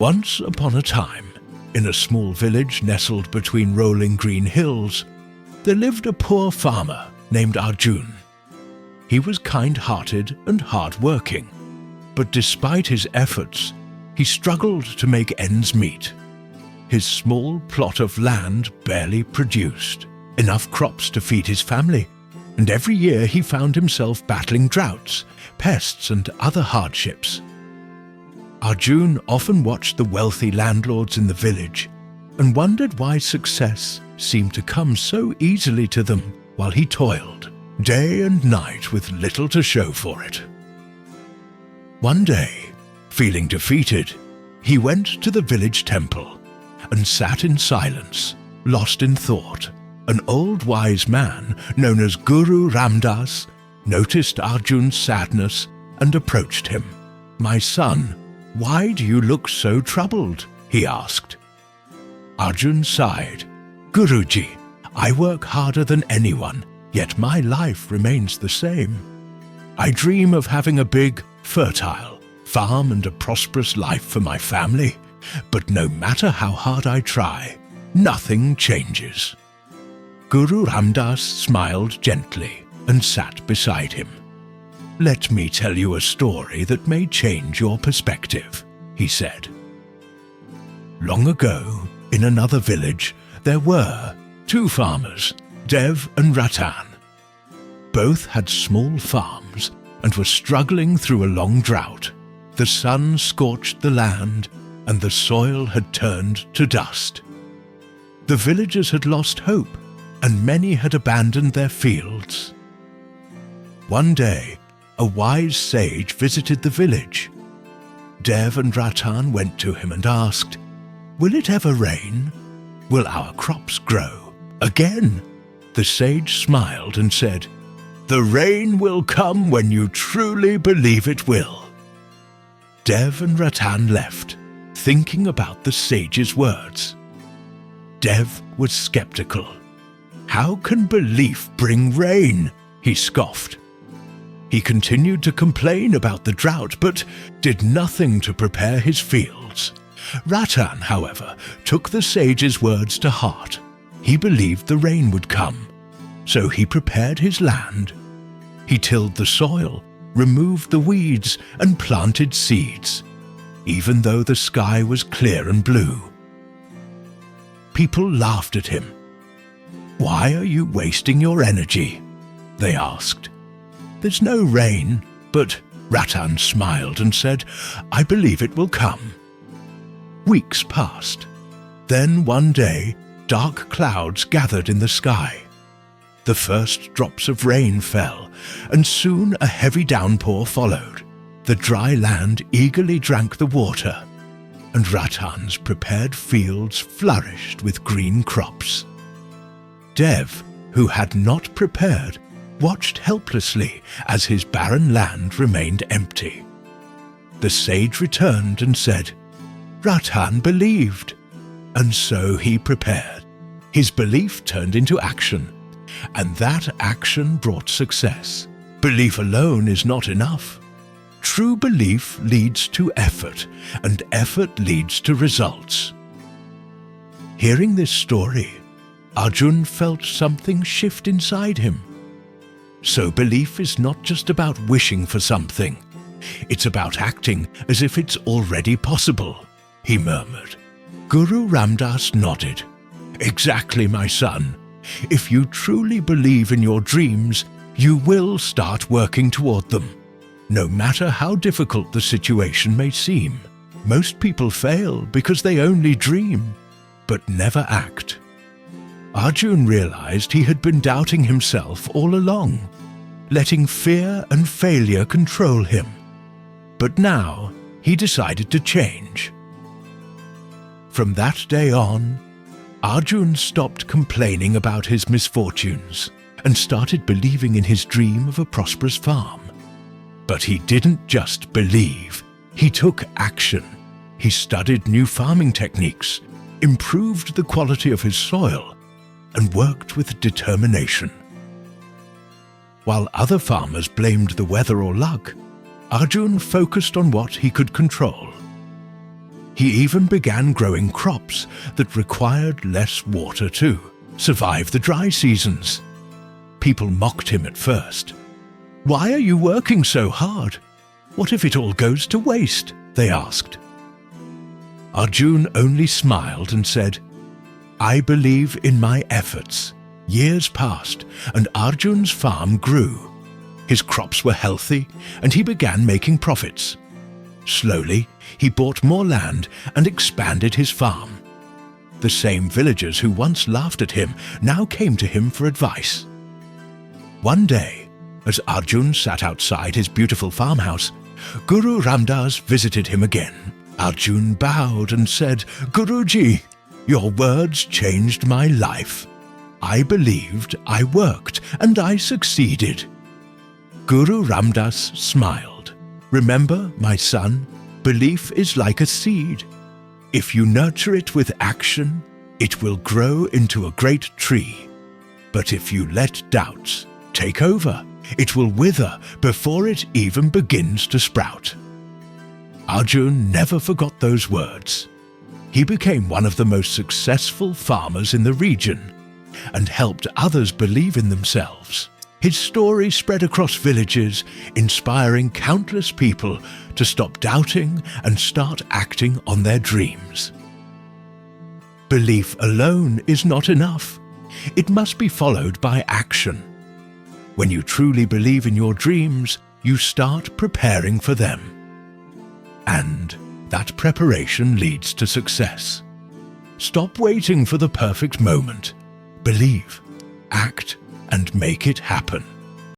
Once upon a time, in a small village nestled between rolling green hills, there lived a poor farmer named Arjun. He was kind-hearted and hard-working, but despite his efforts, he struggled to make ends meet. His small plot of land barely produced enough crops to feed his family, and every year he found himself battling droughts, pests, and other hardships. Arjun often watched the wealthy landlords in the village and wondered why success seemed to come so easily to them while he toiled, day and night with little to show for it. One day, feeling defeated, he went to the village temple and sat in silence, lost in thought. An old wise man known as Guru Ramdas noticed Arjun's sadness and approached him. "My son, why do you look so troubled?" he asked. Arjun sighed. "Guruji, I work harder than anyone, yet my life remains the same. I dream of having a big, fertile farm and a prosperous life for my family, but no matter how hard I try, nothing changes." Guru Ramdas smiled gently and sat beside him. "Let me tell you a story that may change your perspective," he said. Long ago, in another village, there were two farmers, Dev and Ratan. Both had small farms and were struggling through a long drought. The sun scorched the land, and the soil had turned to dust. The villagers had lost hope, and many had abandoned their fields. One day, a wise sage visited the village. Dev and Ratan went to him and asked, "Will it ever rain? Will our crops grow again?" The sage smiled and said, "The rain will come when you truly believe it will." Dev and Ratan left, thinking about the sage's words. Dev was skeptical. "How can belief bring rain?" he scoffed. He continued to complain about the drought, but did nothing to prepare his fields. Ratan, however, took the sage's words to heart. He believed the rain would come, so he prepared his land. He tilled the soil, removed the weeds, and planted seeds, even though the sky was clear and blue. People laughed at him. "Why are you wasting your energy?" they asked. "There's no rain," but Ratan smiled and said, "I believe it will come." Weeks passed. Then one day, dark clouds gathered in the sky. The first drops of rain fell, and soon a heavy downpour followed. The dry land eagerly drank the water, and Ratan's prepared fields flourished with green crops. Dev, who had not prepared, watched helplessly as his barren land remained empty. The sage returned and said, "Ratan believed," and so he prepared. His belief turned into action, and that action brought success. Belief alone is not enough. True belief leads to effort, and effort leads to results. Hearing this story, Arjun felt something shift inside him. So belief is not just about wishing for something. It's about acting as if it's already possible, he murmured. Guru Ramdas nodded. "Exactly, my son. If you truly believe in your dreams, you will start working toward them, no matter how difficult the situation may seem. Most people fail because they only dream, but never act." Arjun realized he had been doubting himself all along, letting fear and failure control him. But now he decided to change. From that day on, Arjun stopped complaining about his misfortunes and started believing in his dream of a prosperous farm. But he didn't just believe, he took action. He studied new farming techniques, improved the quality of his soil, and worked with determination. While other farmers blamed the weather or luck, Arjun focused on what he could control. He even began growing crops that required less water to survive the dry seasons. People mocked him at first. "Why are you working so hard? What if it all goes to waste?" they asked. Arjun only smiled and said, "I believe in my efforts." Years passed, and Arjun's farm grew. His crops were healthy, and he began making profits. Slowly, he bought more land and expanded his farm. The same villagers who once laughed at him now came to him for advice. One day, as Arjun sat outside his beautiful farmhouse, Guru Ramdas visited him again. Arjun bowed and said, "Guruji, your words changed my life. I believed, I worked, and I succeeded." Guru Ramdas smiled. "Remember, my son, belief is like a seed. If you nurture it with action, it will grow into a great tree. But if you let doubts take over, it will wither before it even begins to sprout." Arjun never forgot those words. He became one of the most successful farmers in the region and helped others believe in themselves. His story spread across villages, inspiring countless people to stop doubting and start acting on their dreams. Belief alone is not enough. It must be followed by action. When you truly believe in your dreams, you start preparing for them. And that preparation leads to success. Stop waiting for the perfect moment. Believe, act, and make it happen.